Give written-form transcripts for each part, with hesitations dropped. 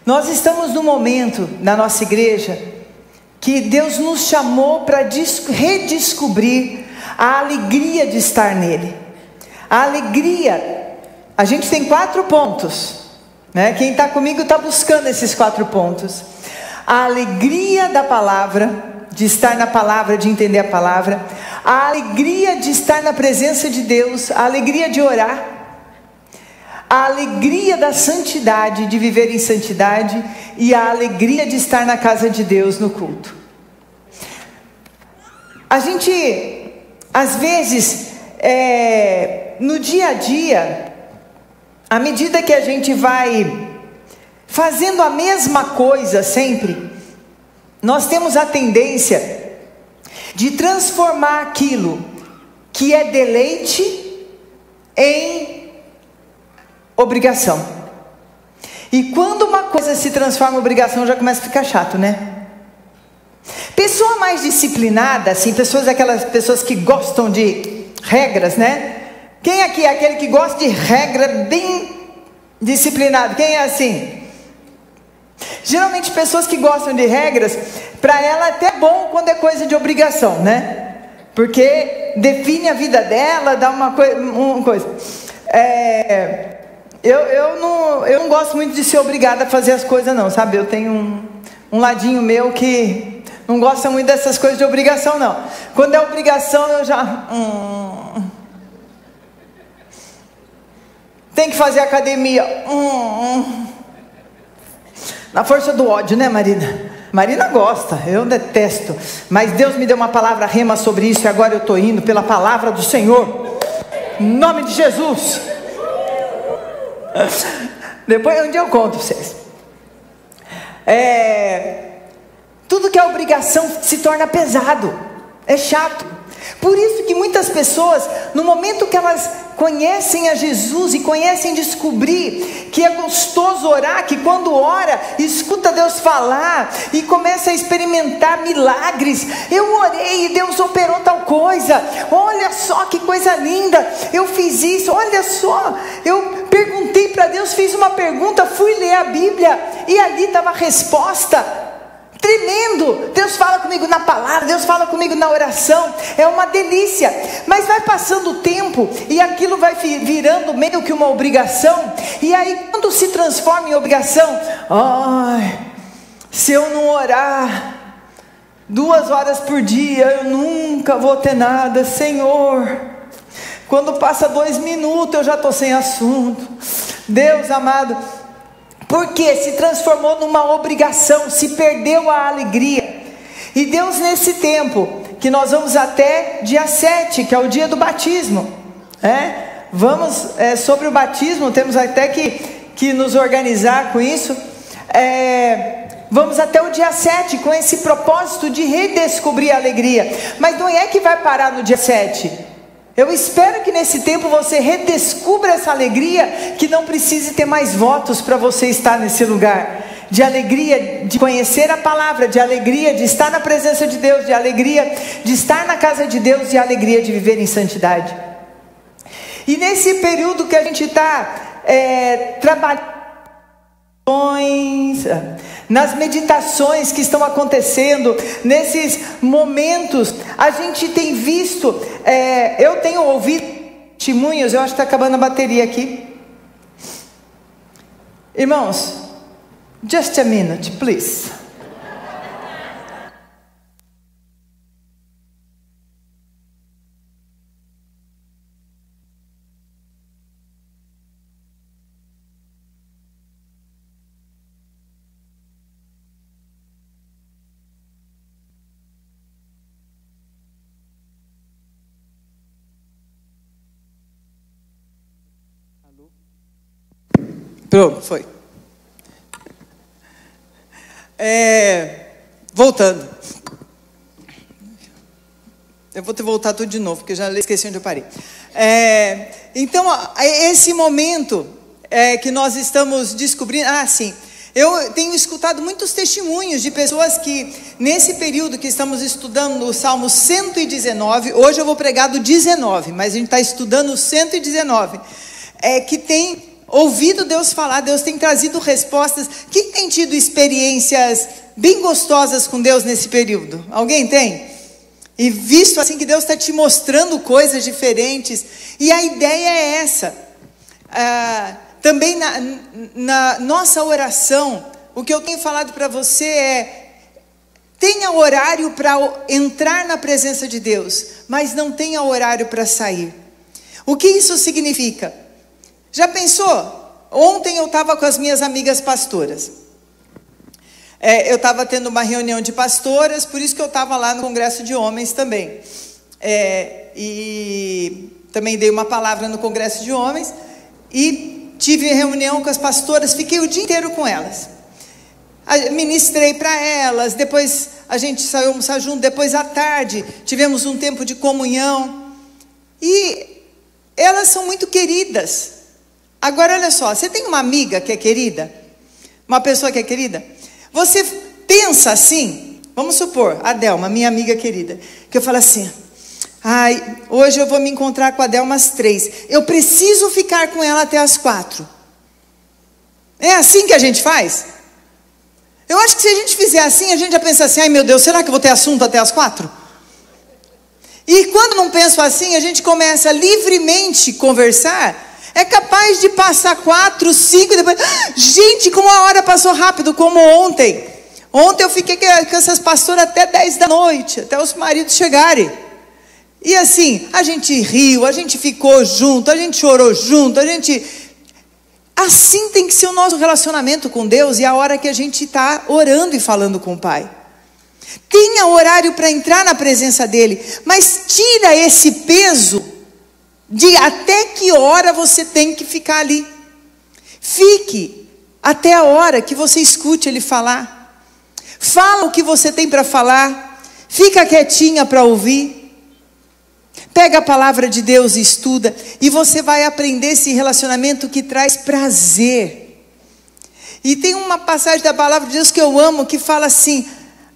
Nós estamos num momento na nossa igreja que Deus nos chamou para redescobrir a alegria de estar nele. A alegria, a gente tem 4 pontos, né? Quem está comigo está buscando esses 4 pontos. A alegria da palavra, de estar na palavra, de entender a palavra. A alegria de estar na presença de Deus, a alegria de orar. A alegria da santidade, de viver em santidade, e a alegria de estar na casa de Deus no culto. A gente, às vezes, no dia a dia, à medida que a gente vai fazendo a mesma coisa sempre, nós temos a tendência de transformar aquilo que é deleite em obrigação. E quando uma coisa se transforma em obrigação, já começa a ficar chato, né? Pessoa mais disciplinada, assim, aquelas pessoas que gostam de regras, né? Quem aqui é aquele que gosta de regra, bem disciplinado? Quem é assim? Geralmente pessoas que gostam de regras, para ela é até bom quando é coisa de obrigação, né? Porque define a vida dela, dá uma coisa. Eu não gosto muito de ser obrigada a fazer as coisas não, sabe? Eu tenho um ladinho meu que não gosta muito dessas coisas de obrigação não. Quando é obrigação eu já... Tem que fazer academia. Na força do ódio, né, Marina? Marina gosta, eu detesto. Mas Deus me deu uma palavra rema sobre isso e agora eu estou indo pela palavra do Senhor. Em nome de Jesus. Depois um dia eu conto para vocês. Tudo que é obrigação se torna pesado, é chato. Por isso que muitas pessoas, no momento que elas conhecem a Jesus e conhecem descobrir que é gostoso orar, que quando ora, escuta Deus falar e começa a experimentar milagres. Eu orei e Deus operou tal coisa, olha só que coisa linda, eu fiz isso, olha só, eu perguntei para Deus, fiz uma pergunta, fui ler a Bíblia e ali estava a resposta. Tremendo, Deus fala comigo na palavra, Deus fala comigo na oração, é uma delícia. Mas vai passando o tempo e aquilo vai virando meio que uma obrigação. E aí quando se transforma em obrigação, se eu não orar 2 horas por dia, eu nunca vou ter nada, Senhor. Quando passa 2 minutos eu já estou sem assunto. Deus amado, porque se transformou numa obrigação, se perdeu a alegria. E Deus, nesse tempo, que nós vamos até dia 7, que é o dia do batismo, vamos, sobre o batismo, temos até que nos organizar com isso, vamos até o dia 7, com esse propósito de redescobrir a alegria. Mas não é que vai parar no dia 7, eu espero que nesse tempo você redescubra essa alegria, que não precise ter mais votos para você estar nesse lugar, de alegria de conhecer a palavra, de alegria de estar na presença de Deus, de alegria de estar na casa de Deus, de alegria de viver em santidade. E nesse período que a gente está trabalhando, nas meditações que estão acontecendo, nesses momentos, a gente tem visto, eu tenho ouvido testemunhos, eu acho que está acabando a bateria aqui. Irmãos, just a minute, please. Pronto, foi. Voltando. Eu vou ter que voltar tudo de novo, porque eu já esqueci onde eu parei. Então, esse momento que nós estamos descobrindo... sim. Eu tenho escutado muitos testemunhos de pessoas que, nesse período que estamos estudando o Salmo 119, hoje eu vou pregar do 19, mas a gente está estudando o 119, que tem ouvido Deus falar, Deus tem trazido respostas. Quem tem tido experiências bem gostosas com Deus nesse período? Alguém tem? E visto assim que Deus está te mostrando coisas diferentes. E a ideia é essa. Também na nossa oração, o que eu tenho falado para você é: tenha horário para entrar na presença de Deus, mas não tenha horário para sair. O que isso significa? Já pensou? Ontem eu estava com as minhas amigas pastoras. Eu estava tendo uma reunião de pastoras, por isso que eu estava lá no Congresso de Homens também. E também dei uma palavra no Congresso de Homens. E tive reunião com as pastoras, fiquei o dia inteiro com elas. Ministrei para elas, depois a gente saiu almoçar junto, depois à tarde tivemos um tempo de comunhão. E elas são muito queridas. Agora olha só, você tem uma amiga que é querida? Uma pessoa que é querida? Você pensa assim, vamos supor, a Delma, minha amiga querida, que eu falo assim: ai, hoje eu vou me encontrar com a Delma às 3, eu preciso ficar com ela até às 4. É assim que a gente faz? Eu acho que se a gente fizer assim, a gente já pensa assim: ai meu Deus, será que eu vou ter assunto até às 4? E quando não penso assim, a gente começa livremente a conversar. É capaz de passar 4, 5 e depois... Gente, como a hora passou rápido, como ontem. Ontem eu fiquei com essas pastoras até 10 da noite, até os maridos chegarem. E assim, a gente riu, a gente ficou junto, a gente chorou junto, Assim tem que ser o nosso relacionamento com Deus e a hora que a gente está orando e falando com o Pai. Tenha horário para entrar na presença dEle, mas tira esse peso de até que hora você tem que ficar ali. Fique até a hora que você escute Ele falar. Fala o que você tem para falar. Fica quietinha para ouvir. Pega a palavra de Deus e estuda. E você vai aprender esse relacionamento que traz prazer. E tem uma passagem da palavra de Deus que eu amo, que fala assim: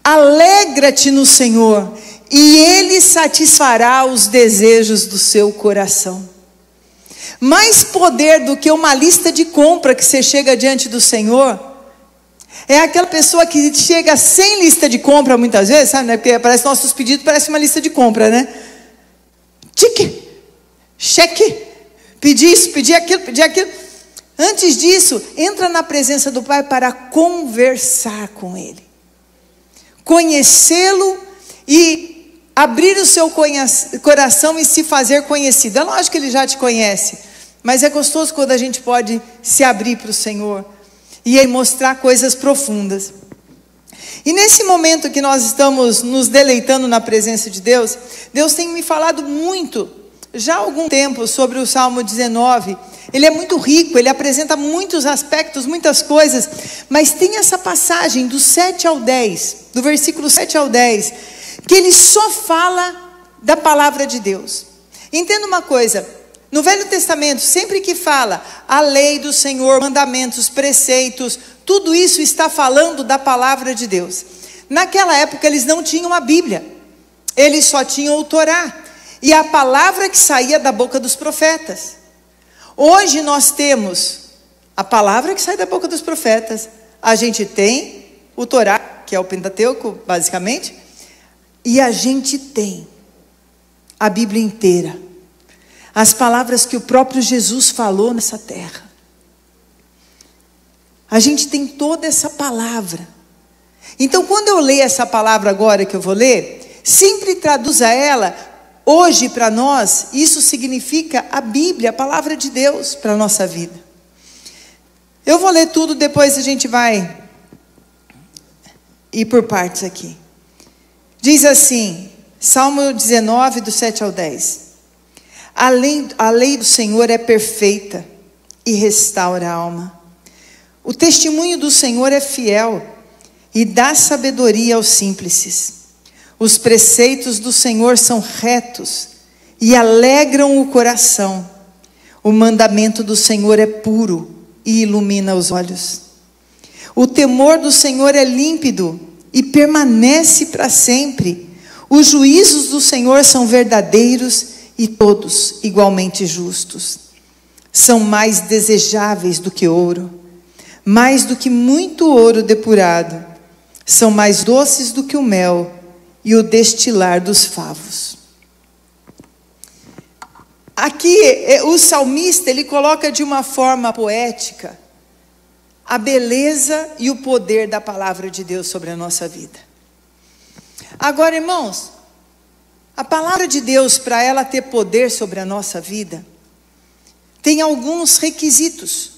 alegra-te no Senhor, e Ele satisfará os desejos do seu coração. Mais poder do que uma lista de compra que você chega diante do Senhor, é aquela pessoa que chega sem lista de compra muitas vezes, sabe, né? Porque parece nossos pedidos, parece uma lista de compra, né? Tique, cheque, pedir isso, pedir aquilo. Antes disso, entra na presença do Pai para conversar com Ele, conhecê-lo e abrir o seu coração e se fazer conhecido. É lógico que Ele já te conhece, mas é gostoso quando a gente pode se abrir para o Senhor e Ele mostrar coisas profundas. E nesse momento que nós estamos nos deleitando na presença de Deus, Deus tem me falado muito, já há algum tempo, sobre o Salmo 19. Ele é muito rico, ele apresenta muitos aspectos, muitas coisas, mas tem essa passagem do 7 ao 10, do versículo 7 ao 10, que ele só fala da palavra de Deus. Entenda uma coisa: no Velho Testamento, sempre que fala a lei do Senhor, mandamentos, preceitos, tudo isso está falando da palavra de Deus. Naquela época eles não tinham a Bíblia, eles só tinham o Torá, e a palavra que saía da boca dos profetas. Hoje nós temos a palavra que sai da boca dos profetas, a gente tem o Torá, que é o Pentateuco basicamente, e a gente tem a Bíblia inteira, as palavras que o próprio Jesus falou nessa terra. A gente tem toda essa palavra. Então quando eu leio essa palavra agora que eu vou ler, sempre traduza ela, hoje para nós, isso significa a Bíblia, a palavra de Deus para a nossa vida. Eu vou ler tudo, depois a gente vai ir por partes aqui. Diz assim, Salmo 19, do 7 ao 10. A lei do Senhor é perfeita e restaura a alma. O testemunho do Senhor é fiel e dá sabedoria aos simples. Os preceitos do Senhor são retos e alegram o coração. O mandamento do Senhor é puro e ilumina os olhos. O temor do Senhor é límpido e permanece para sempre. Os juízos do Senhor são verdadeiros e todos igualmente justos. são mais desejáveis do que ouro, mais do que muito ouro depurado, são mais doces do que o mel e o destilar dos favos. Aqui o salmista, ele coloca de uma forma poética a beleza e o poder da palavra de Deus sobre a nossa vida. Agora, irmãos, a palavra de Deus, para ela ter poder sobre a nossa vida, tem alguns requisitos.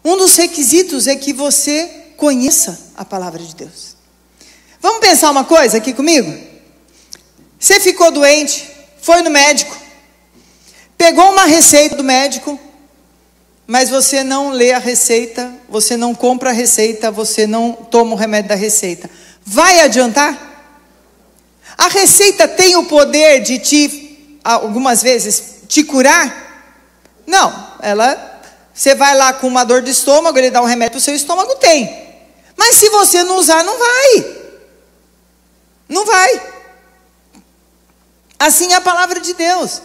Um dos requisitos é que você conheça a palavra de Deus. Vamos pensar uma coisa aqui comigo? Você ficou doente, foi no médico, pegou uma receita do médico, mas você não lê a receita, você não compra a receita, você não toma o remédio da receita. Vai adiantar? A receita tem o poder de algumas vezes, te curar? Não, você vai lá com uma dor de estômago, ele dá um remédio para o seu estômago, tem. Mas se você não usar, não vai. Não vai. Assim é a palavra de Deus.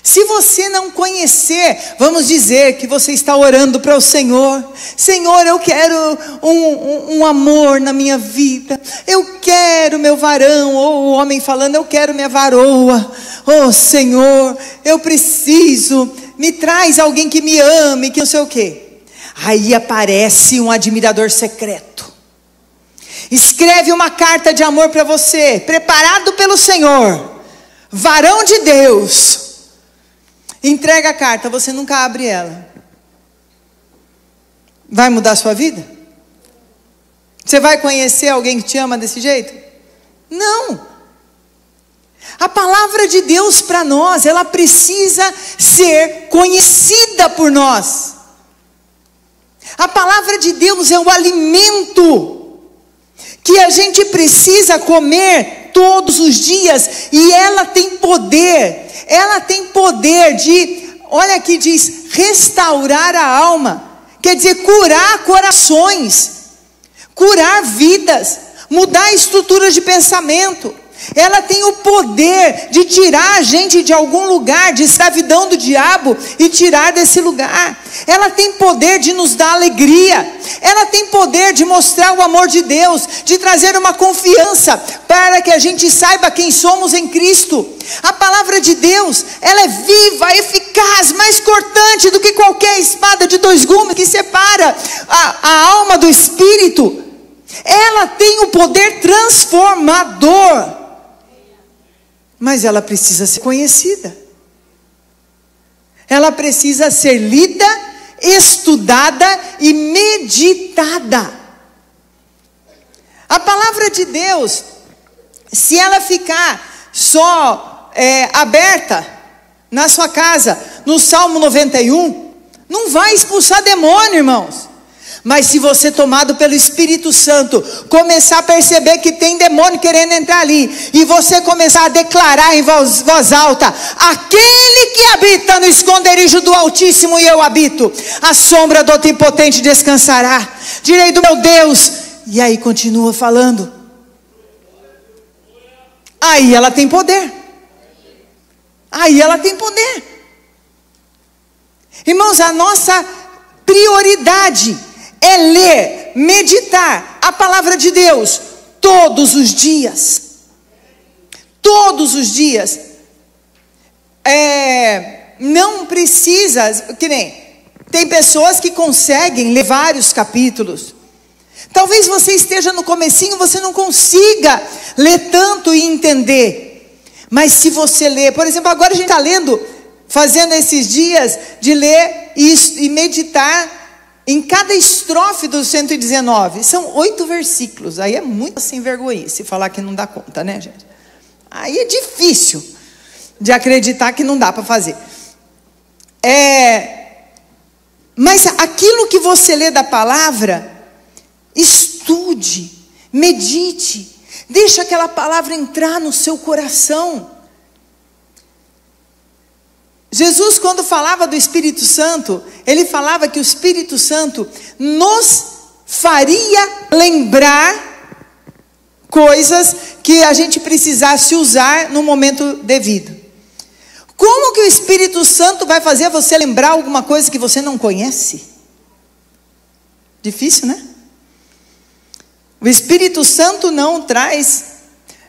Se você não conhecer, vamos dizer que você está orando para o Senhor. Senhor, eu quero um amor na minha vida. Eu quero meu varão, ou o homem falando, eu quero minha varoa. Oh Senhor, eu preciso, me traz alguém que me ame, que não sei o quê. Aí aparece um admirador secreto. Escreve uma carta de amor para você, preparado pelo Senhor. Varão de Deus. Entrega a carta, você nunca abre ela. Vai mudar a sua vida? Você vai conhecer alguém que te ama desse jeito? Não. A palavra de Deus para nós, ela precisa ser conhecida por nós. A palavra de Deus é o alimento que a gente precisa comer todos os dias, e ela tem poder de, olha aqui diz, restaurar a alma, quer dizer, curar corações, curar vidas, mudar estruturas de pensamento. Ela tem o poder de tirar a gente de algum lugar, de escravidão do diabo, e tirar desse lugar. Ela tem poder de nos dar alegria. Ela tem poder de mostrar o amor de Deus, de trazer uma confiança, para que a gente saiba quem somos em Cristo. A palavra de Deus, ela é viva, eficaz, mais cortante do que qualquer espada de 2 gumes, que separa a alma do espírito. Ela tem o poder transformador. Mas ela precisa ser conhecida. Ela precisa ser lida, estudada e meditada. A palavra de Deus, se ela ficar só aberta na sua casa, no Salmo 91, não vai expulsar demônio, irmãos. Mas se você, tomado pelo Espírito Santo, começar a perceber que tem demônio querendo entrar ali, e você começar a declarar em voz alta: aquele que habita no esconderijo do Altíssimo, e eu habito, a sombra do Onipotente descansará. Direi do meu Deus. E aí continua falando. Aí ela tem poder. Aí ela tem poder. Irmãos, a nossa prioridade é ler, meditar a palavra de Deus todos os dias. Todos os dias. Não precisa, que nem, tem pessoas que conseguem ler vários capítulos. Talvez você esteja no comecinho, você não consiga ler tanto e entender. Mas se você ler, por exemplo, agora a gente está lendo, fazendo esses dias de ler e meditar em cada estrofe do 119, são 8 versículos, aí é muito sem vergonhice falar que não dá conta, né, gente? Aí é difícil de acreditar que não dá para fazer. Mas aquilo que você lê da palavra, estude, medite, deixa aquela palavra entrar no seu coração. Jesus, quando falava do Espírito Santo, ele falava que o Espírito Santo nos faria lembrar coisas que a gente precisasse usar no momento devido. Como que o Espírito Santo vai fazer você lembrar alguma coisa que você não conhece? Difícil, né? O Espírito Santo não traz,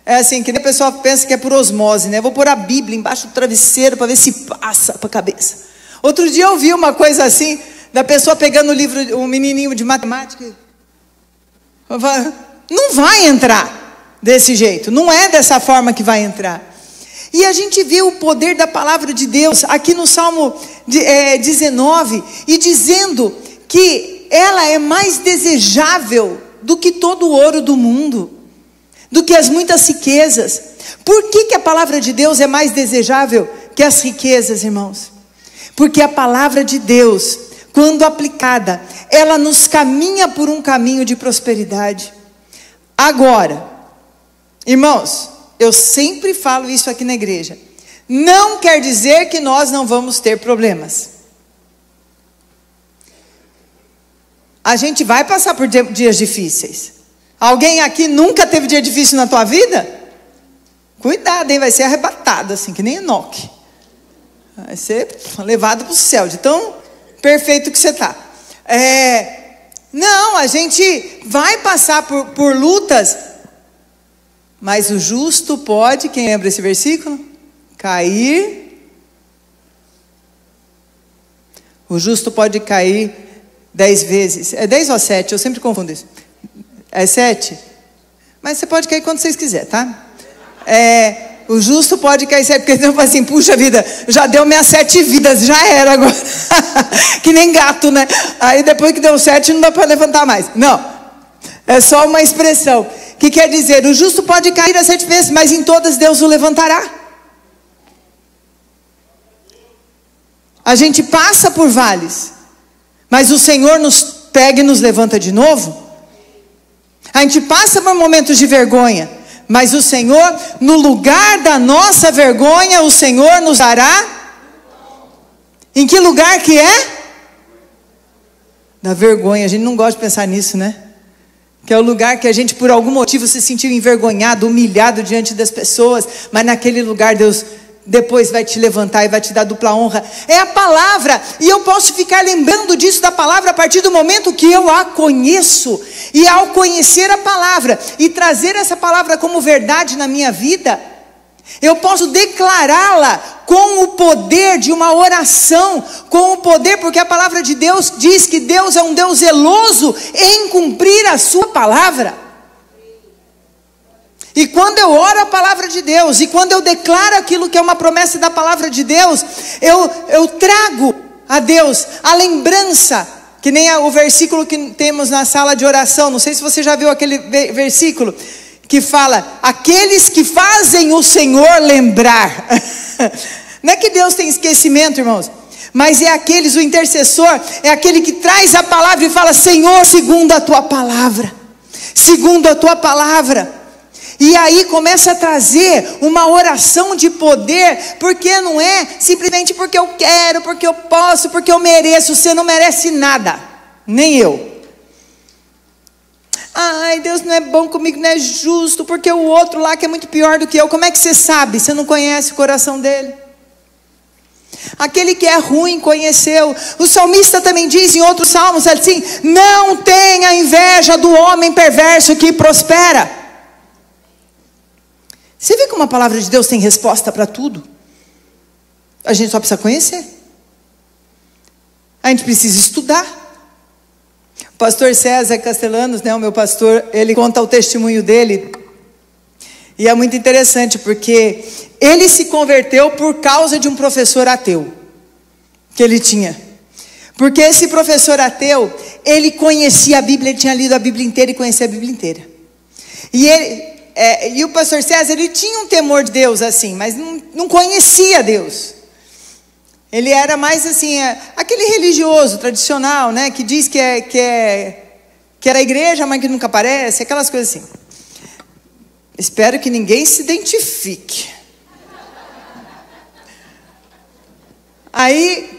assim, que a pessoa pensa que é por osmose, né? Vou pôr a Bíblia embaixo do travesseiro para ver se passa para a cabeça. Outro dia eu vi uma coisa assim, da pessoa pegando o livro, um menininho de matemática. Não vai entrar desse jeito, não é dessa forma que vai entrar. E a gente vê o poder da palavra de Deus aqui no Salmo 19, e dizendo que ela é mais desejável do que todo o ouro do mundo, do que as muitas riquezas. Por que a palavra de Deus é mais desejável que as riquezas, irmãos? Porque a palavra de Deus, quando aplicada, ela nos caminha por um caminho de prosperidade. Agora, irmãos, eu sempre falo isso aqui na igreja, não quer dizer que nós não vamos ter problemas. A gente vai passar por dias difíceis. Alguém aqui nunca teve dia difícil na tua vida? Cuidado, hein? Vai ser arrebatado, assim, que nem Enoque. Vai ser levado para o céu, de tão perfeito que você está. Não, a gente vai passar por lutas, mas o justo pode, quem lembra esse versículo? Cair. O justo pode cair 10 vezes. É 10 ou 7? Eu sempre confundo isso. É 7? Mas você pode cair quando vocês quiserem, tá? O justo pode cair 7, porque não fala assim, puxa vida, já deu minhas 7 vidas, já era agora. Que nem gato, né? Aí depois que deu 7 não dá para levantar mais. Não, é só uma expressão. Que quer dizer, o justo pode cair a 7 vezes, mas em todas Deus o levantará. A gente passa por vales, mas o Senhor nos pega e nos levanta de novo. A gente passa por momentos de vergonha, mas o Senhor, no lugar da nossa vergonha, o Senhor nos dará. Em que lugar que é? Da vergonha. A gente não gosta de pensar nisso, né? Que é o lugar que a gente por algum motivo se sentiu envergonhado, humilhado diante das pessoas, mas naquele lugar Deus depois vai te levantar e vai te dar dupla honra. É a palavra, e eu posso ficar lembrando disso da palavra a partir do momento que eu a conheço. E ao conhecer a palavra e trazer essa palavra como verdade na minha vida, eu posso declará-la com o poder de uma oração, com o poder, porque a palavra de Deus diz que Deus é um Deus zeloso em cumprir a sua palavra. E quando eu oro a palavra de Deus, e quando eu declaro aquilo que é uma promessa da palavra de Deus, eu trago a Deus a lembrança, que nem o versículo que temos na sala de oração. Não sei se você já viu aquele versículo que fala, aqueles que fazem o Senhor lembrar. Não é que Deus tem esquecimento, irmãos, mas é aqueles, o intercessor é aquele que traz a palavra e fala, Senhor, segundo a tua palavra, segundo a tua palavra. E aí começa a trazer uma oração de poder, porque não é simplesmente porque eu quero, porque eu posso, porque eu mereço. Você não merece nada, nem eu. Ai, Deus não é bom comigo, não é justo, porque o outro lá que é muito pior do que eu. Como é que você sabe? Você não conhece o coração dele. Aquele que é ruim conheceu. O salmista também diz em outros salmos assim, não tenha inveja do homem perverso que prospera. Você vê como a palavra de Deus tem resposta para tudo? A gente só precisa conhecer. A gente precisa estudar. O pastor César Castellanos, né, o meu pastor, ele conta o testemunho dele. E é muito interessante, porque ele se converteu por causa de um professor ateu que ele tinha. Porque esse professor ateu, ele conhecia a Bíblia, ele tinha lido a Bíblia inteira e conhecia a Bíblia inteira. E o pastor César, ele tinha um temor de Deus assim, mas não conhecia Deus. Ele era mais assim, aquele religioso tradicional, né, que diz que era a igreja, mas que nunca aparece, aquelas coisas assim. Espero que ninguém se identifique. Aí,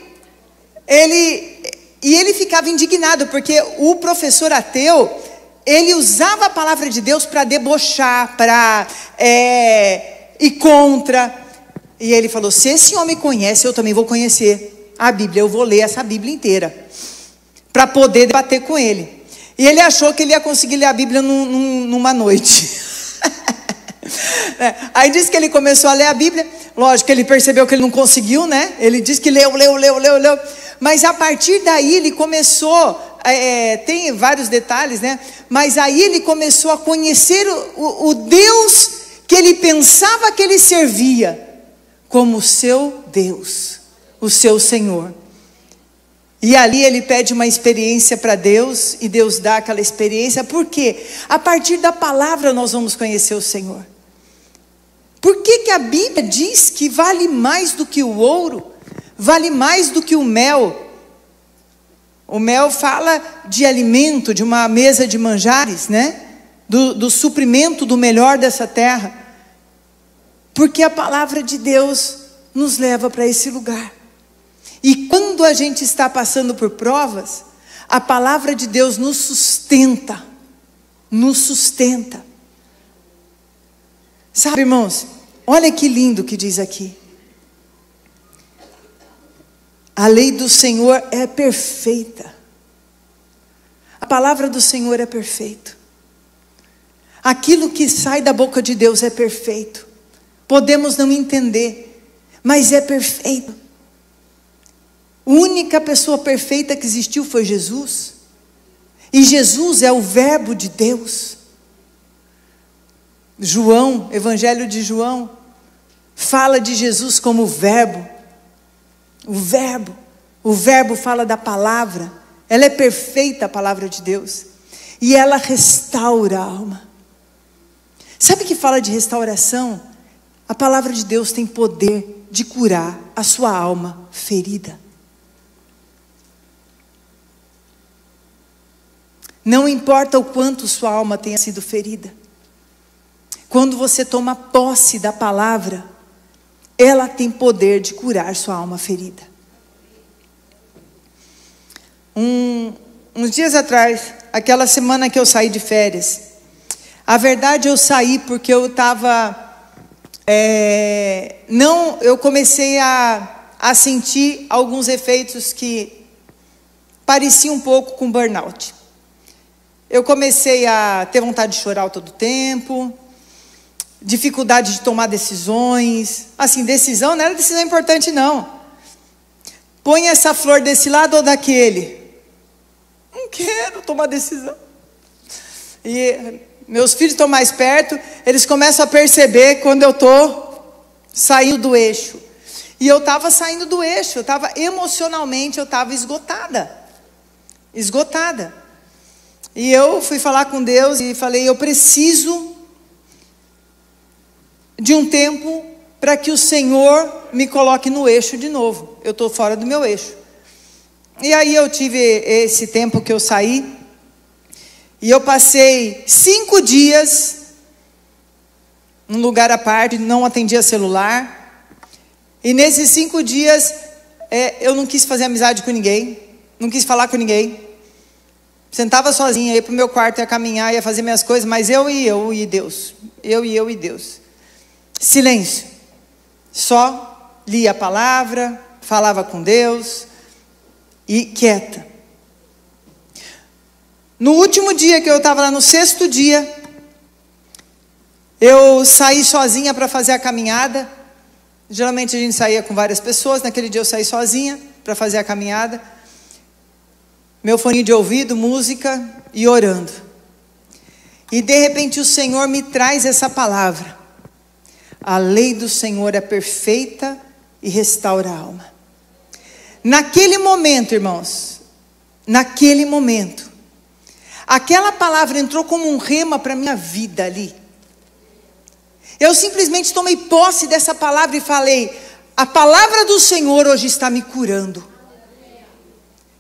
ele ficava indignado, porque o professor ateu, ele usava a palavra de Deus para debochar, para ir contra. E ele falou: se esse homem conhece, eu também vou conhecer a Bíblia. Eu vou ler essa Bíblia inteira, para poder debater com ele. E ele achou que ele ia conseguir ler a Bíblia numa noite. Aí disse que ele começou a ler a Bíblia. Lógico que ele percebeu que ele não conseguiu, né? Ele disse que leu. Mas a partir daí ele começou, tem vários detalhes, né? Mas aí ele começou a conhecer o Deus que ele pensava que ele servia como o seu Deus, o seu Senhor. E ali ele pede uma experiência para Deus, e Deus dá aquela experiência. Por quê? A partir da palavra nós vamos conhecer o Senhor. Por que a Bíblia diz que vale mais do que o ouro, vale mais do que o mel? O mel fala de alimento, de uma mesa de manjares, né? Do suprimento do melhor dessa terra. Porque a palavra de Deus nos leva para esse lugar. E quando a gente está passando por provas, a palavra de Deus nos sustenta. Nos sustenta. Sabe, irmãos, olha que lindo que diz aqui. A lei do Senhor é perfeita. A palavra do Senhor é perfeita. Aquilo que sai da boca de Deus é perfeito. Podemos não entender, mas é perfeito. A única pessoa perfeita que existiu foi Jesus. E Jesus é o verbo de Deus. João, Evangelho de João, fala de Jesus como verbo. O verbo fala da palavra. Ela é perfeita, a palavra de Deus. E ela restaura a alma. Sabe que fala de restauração? A palavra de Deus tem poder de curar a sua alma ferida. Não importa o quanto sua alma tenha sido ferida. Quando você toma posse da palavra, ela tem poder de curar sua alma ferida. Uns dias atrás, aquela semana que eu saí de férias, a verdade eu saí porque eu estava... eu comecei a sentir alguns efeitos que pareciam um pouco com burnout. Eu comecei a ter vontade de chorar todo o tempo, dificuldade de tomar decisões. Assim, decisão não era decisão importante, não. Põe essa flor desse lado ou daquele. Não quero tomar decisão. E meus filhos estão mais perto, eles começam a perceber quando eu estou saindo do eixo. E eu estava saindo do eixo, eu estava emocionalmente, eu estava esgotada. E eu fui falar com Deus e falei: eu preciso de um tempo para que o Senhor me coloque no eixo de novo. Eu estou fora do meu eixo. E aí eu tive esse tempo que eu saí. E eu passei 5 dias num lugar à parte, não atendia celular. E nesses 5 dias, eu não quis fazer amizade com ninguém. Não quis falar com ninguém. Sentava sozinha, ia para o meu quarto, ia caminhar, ia fazer minhas coisas. Mas eu e Deus. Eu e Deus. Silêncio. Só lia a palavra, falava com Deus. E quieta. No último dia que eu estava lá, no 6º dia, eu saí sozinha para fazer a caminhada. Geralmente a gente saía com várias pessoas. Naquele dia eu saí sozinha para fazer a caminhada. Meu fone de ouvido, música e orando. E de repente o Senhor me traz essa palavra. A lei do Senhor é perfeita e restaura a alma. Naquele momento, irmãos, aquela palavra entrou como um rema para a minha vida ali. Eu simplesmente tomei posse dessa palavra e falei: a palavra do Senhor hoje está me curando.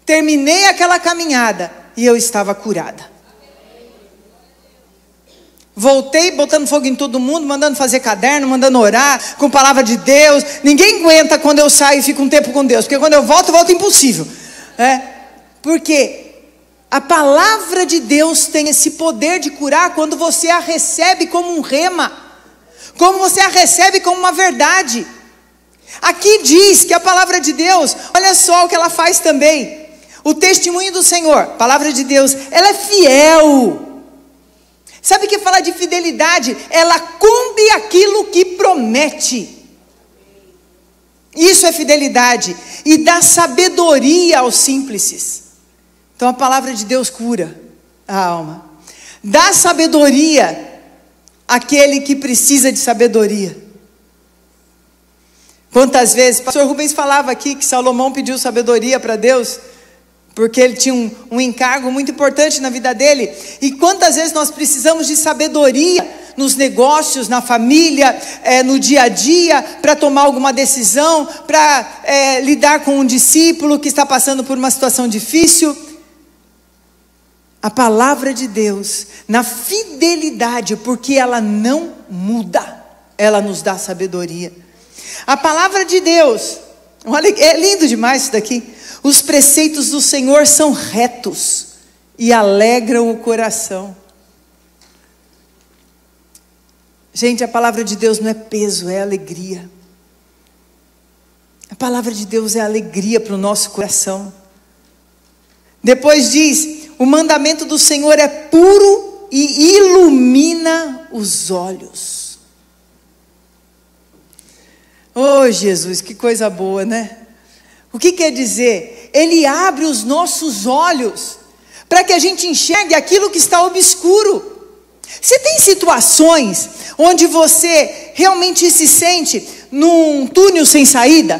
Terminei aquela caminhada e eu estava curada. Voltei botando fogo em todo mundo, mandando fazer caderno, mandando orar, com palavra de Deus. Ninguém aguenta quando eu saio e fico um tempo com Deus, porque quando eu volto impossível. Porque a palavra de Deus tem esse poder de curar quando você a recebe como um rema, como você a recebe como uma verdade. Aqui diz que a palavra de Deus, olha só o que ela faz também. O testemunho do Senhor, palavra de Deus, ela é fiel. Sabe o que é falar de fidelidade? Ela cumpre aquilo que promete. Isso é fidelidade. E dá sabedoria aos simples. Então a palavra de Deus cura a alma. Dá sabedoria àquele que precisa de sabedoria. Quantas vezes, o pastor Rubens falava aqui que Salomão pediu sabedoria para Deus, porque ele tinha um encargo muito importante na vida dele. E quantas vezes nós precisamos de sabedoria nos negócios, na família, no dia a dia, para tomar alguma decisão, para lidar com um discípulo que está passando por uma situação difícil. A palavra de Deus, na fidelidade, porque ela não muda, ela nos dá sabedoria. A palavra de Deus, olha, é lindo demais isso daqui. Os preceitos do Senhor são retos e alegram o coração. Gente, a palavra de Deus não é peso, é alegria. A palavra de Deus é alegria para o nosso coração. Depois diz, o mandamento do Senhor é puro e ilumina os olhos. Oh Jesus, que coisa boa, né? O que quer dizer? Ele abre os nossos olhos para que a gente enxergue aquilo que está obscuro. Você tem situações onde você realmente se sente num túnel sem saída?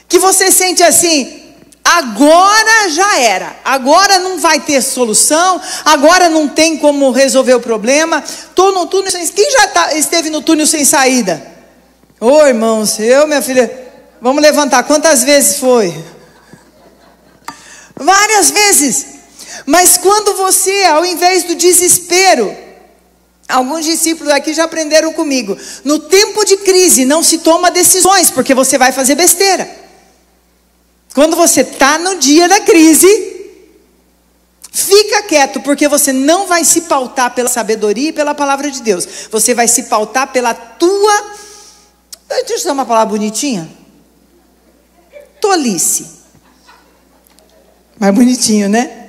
Que você sente assim, agora já era, agora não vai ter solução, agora não tem como resolver o problema, estou no túnel sem saída. Quem já esteve no túnel sem saída? Ô irmãos, minha filha, vamos levantar, quantas vezes foi? Várias vezes. Mas quando você, ao invés do desespero, alguns discípulos aqui já aprenderam comigo, no tempo de crise não se toma decisões, porque você vai fazer besteira. Quando você está no dia da crise, fica quieto, porque você não vai se pautar pela sabedoria e pela palavra de Deus, você vai se pautar pela tua... Deixa eu usar uma palavra bonitinha. Tolice. Mais bonitinho, né?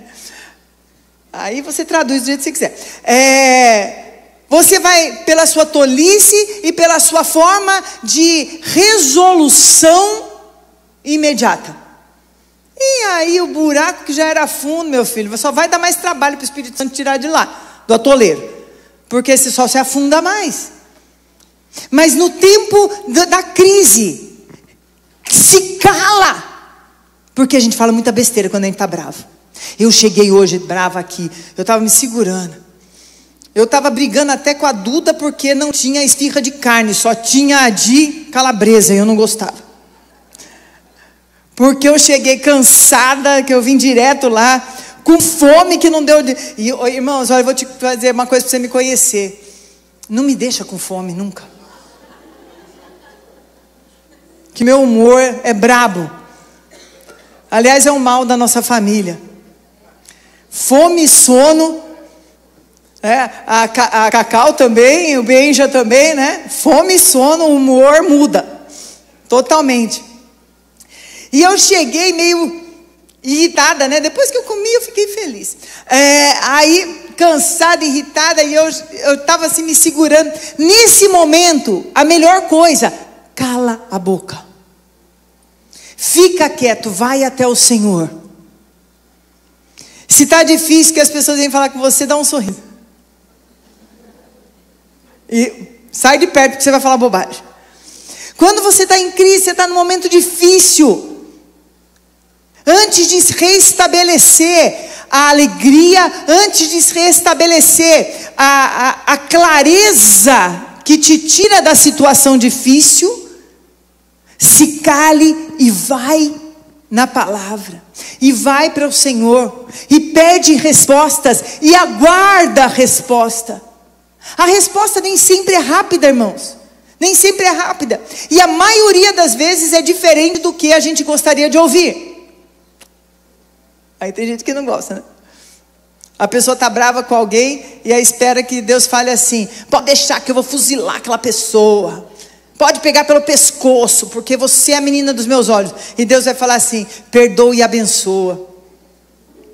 Aí você traduz do jeito que você quiser. Você vai pela sua tolice e pela sua forma de resolução imediata. E aí o buraco que já era fundo, meu filho, só vai dar mais trabalho para o Espírito Santo tirar de lá, do atoleiro. Porque você só se afunda mais. Mas no tempo da crise, se cala, porque a gente fala muita besteira quando a gente está bravo. Eu cheguei hoje brava aqui, eu estava me segurando, eu estava brigando até com a Duda, porque não tinha esfirra de carne, só tinha a de calabresa, e eu não gostava, porque eu cheguei cansada, que eu vim direto lá, com fome que não deu, e irmãos, olha, eu vou te fazer uma coisa para você me conhecer, não me deixa com fome nunca, que meu humor é brabo. Aliás, é um mal da nossa família. Fome e sono. A Cacau também, o Benja também, né? Fome e sono, o humor muda. Totalmente. E eu cheguei meio irritada, né? Depois que eu comi, eu fiquei feliz. Aí, cansada, irritada, e eu estava assim me segurando. Nesse momento, a melhor coisa, cala a boca. Fica quieto, vai até o Senhor. Se está difícil que as pessoas vêm falar com você, dá um sorriso. E sai de perto, porque você vai falar bobagem. Quando você está em crise, você está num momento difícil, antes de restabelecer a alegria, antes de restabelecer a clareza que te tira da situação difícil, se cale e vai na palavra, e vai para o Senhor, e pede respostas, e aguarda a resposta. A resposta nem sempre é rápida, irmãos, nem sempre é rápida, e a maioria das vezes é diferente do que a gente gostaria de ouvir. Aí tem gente que não gosta, né? A pessoa está brava com alguém, e aí espera que Deus fale assim, pode deixar que eu vou fuzilar aquela pessoa, Pode pegar pelo pescoço, porque você é a menina dos meus olhos. E Deus vai falar assim: perdoa e abençoa.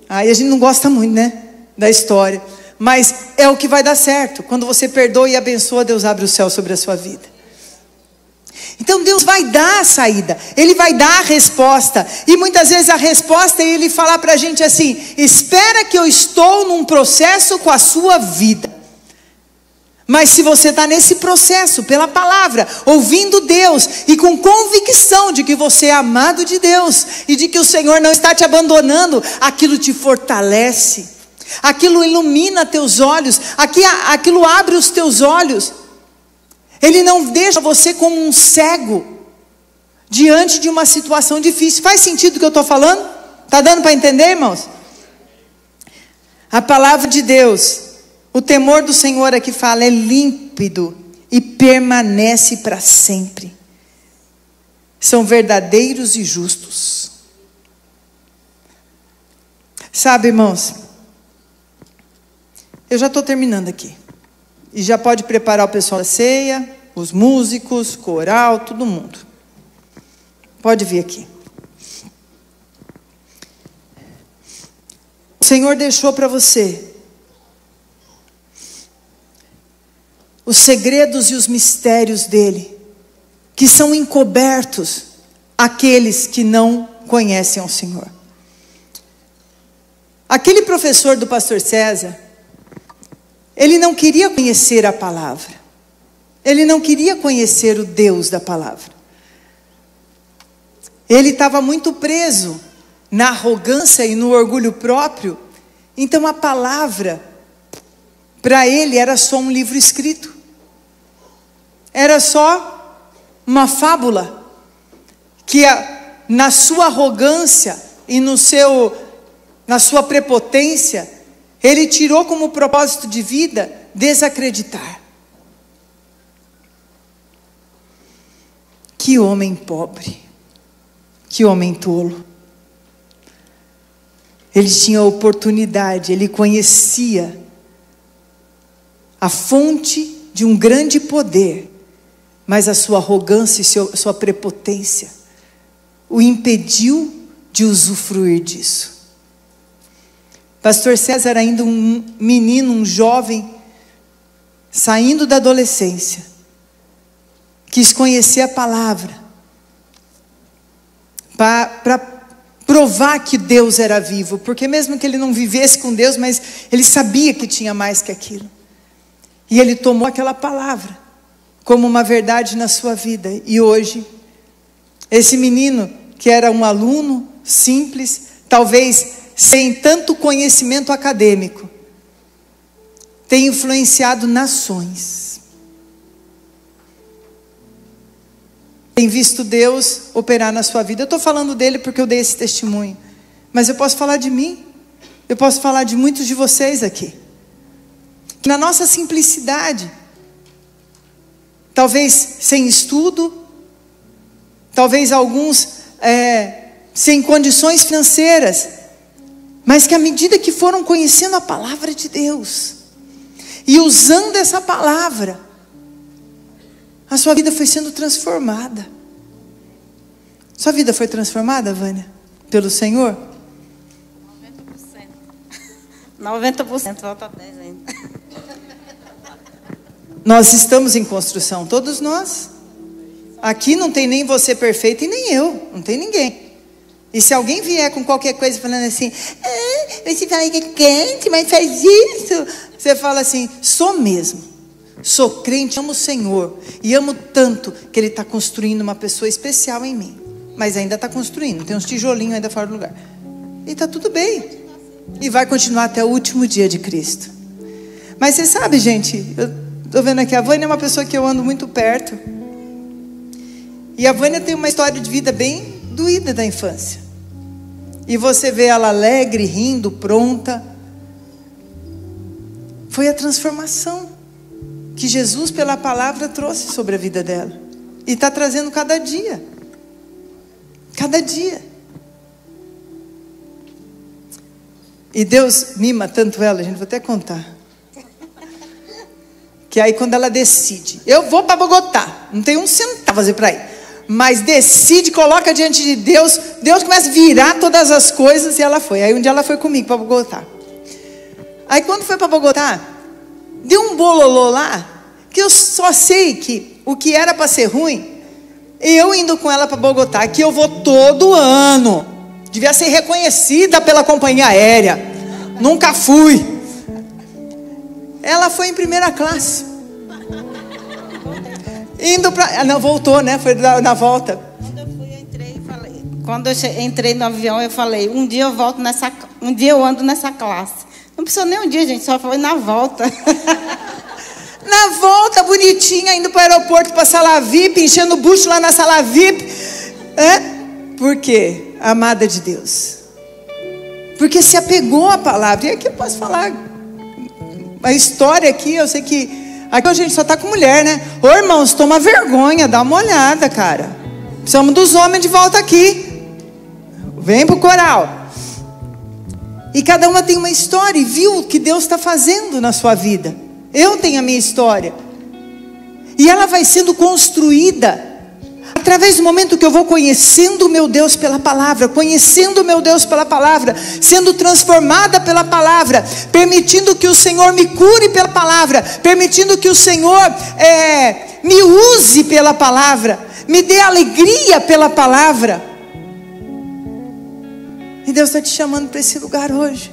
Aí a gente não gosta muito, né, da história. Mas é o que vai dar certo. Quando você perdoa e abençoa, Deus abre o céu sobre a sua vida. Então Deus vai dar a saída, Ele vai dar a resposta. E muitas vezes a resposta é Ele falar para a gente assim: espera que eu estou num processo com a sua vida. Mas se você está nesse processo, pela palavra, ouvindo Deus, e com convicção de que você é amado de Deus, e de que o Senhor não está te abandonando, aquilo te fortalece, aquilo ilumina teus olhos, aquilo abre os teus olhos. Ele não deixa você como um cego, diante de uma situação difícil. Faz sentido o que eu estou falando? Está dando para entender, irmãos? A palavra de Deus, o temor do Senhor aqui fala, é límpido e permanece para sempre. São verdadeiros e justos. Sabe, irmãos, eu já estou terminando aqui. E já pode preparar o pessoal da ceia, os músicos, coral, todo mundo. Pode vir aqui. O Senhor deixou para você os segredos e os mistérios dele, que são encobertos àqueles que não conhecem ao Senhor. Aquele professor do pastor César, ele não queria conhecer a palavra, ele não queria conhecer o Deus da palavra. Ele estava muito preso na arrogância e no orgulho próprio. Então a palavra, para ele, era só um livro escrito, era só uma fábula, que na sua arrogância e na sua prepotência, ele tirou como propósito de vida desacreditar. Que homem pobre, que homem tolo. Ele tinha a oportunidade, ele conhecia a fonte de um grande poder, mas a sua arrogância e sua prepotência o impediu de usufruir disso. Pastor César, ainda um menino, um jovem, saindo da adolescência, quis conhecer a palavra, para provar que Deus era vivo, porque mesmo que ele não vivesse com Deus, mas ele sabia que tinha mais que aquilo, e ele tomou aquela palavra como uma verdade na sua vida. E hoje, esse menino, que era um aluno simples, talvez sem tanto conhecimento acadêmico, tem influenciado nações, tem visto Deus operar na sua vida. Eu estou falando dele porque eu dei esse testemunho, mas eu posso falar de mim, eu posso falar de muitos de vocês aqui, que na nossa simplicidade, talvez sem estudo, talvez alguns sem condições financeiras, mas que à medida que foram conhecendo a palavra de Deus, e usando essa palavra, a sua vida foi sendo transformada. Sua vida foi transformada, Vânia, pelo Senhor? 90%. 90%, falta 10 ainda. Nós estamos em construção, todos nós. Aqui não tem nem você perfeito e nem eu, não tem ninguém. E se alguém vier com qualquer coisa falando assim, você fala que é crente, mas faz isso, você fala assim, sou mesmo, sou crente, amo o Senhor, e amo tanto que Ele está construindo uma pessoa especial em mim, mas ainda está construindo, tem uns tijolinhos ainda fora do lugar, e está tudo bem, e vai continuar até o último dia de Cristo. Mas você sabe, gente, eu estou vendo aqui, a Vânia é uma pessoa que eu ando muito perto, e a Vânia tem uma história de vida bem doída da infância, e você vê ela alegre, rindo, pronta. Foi a transformação que Jesus pela palavra trouxe sobre a vida dela, e está trazendo cada dia, e Deus mima tanto ela, gente, vou até contar, Que aí quando ela decide, eu vou para Bogotá, não tem um centavo fazer para ir, mas decide, coloca diante de Deus, Deus começa a virar todas as coisas e ela foi. Aí um dia ela foi comigo para Bogotá. Aí quando foi para Bogotá, deu um bololô lá, que eu só sei que o que era para ser ruim, eu indo com ela para Bogotá, que eu vou todo ano, devia ser reconhecida pela companhia aérea, nunca fui. Ela foi em primeira classe, indo para, não, voltou, né, foi na volta. Quando eu entrei no avião, eu falei, um dia eu ando nessa classe. Não precisou nem um dia, gente, só foi na volta. Na volta, bonitinha, indo para o aeroporto, para a sala VIP, enchendo o bucho lá na sala VIP. Por quê? Amada de Deus. Porque se apegou à palavra. E aqui eu posso falar a história aqui, eu sei que aqui a gente só está com mulher, né? Ô irmãos, toma vergonha, dá uma olhada, cara. Precisamos dos homens de volta aqui. Vem pro coral. E cada uma tem uma história e viu o que Deus está fazendo na sua vida. Eu tenho a minha história. E ela vai sendo construída através do momento que eu vou conhecendo o meu Deus pela palavra, conhecendo o meu Deus pela palavra, sendo transformada pela palavra, permitindo que o Senhor me cure pela palavra, permitindo que o Senhor me use pela palavra, me dê alegria pela palavra. E Deus está te chamando para esse lugar hoje.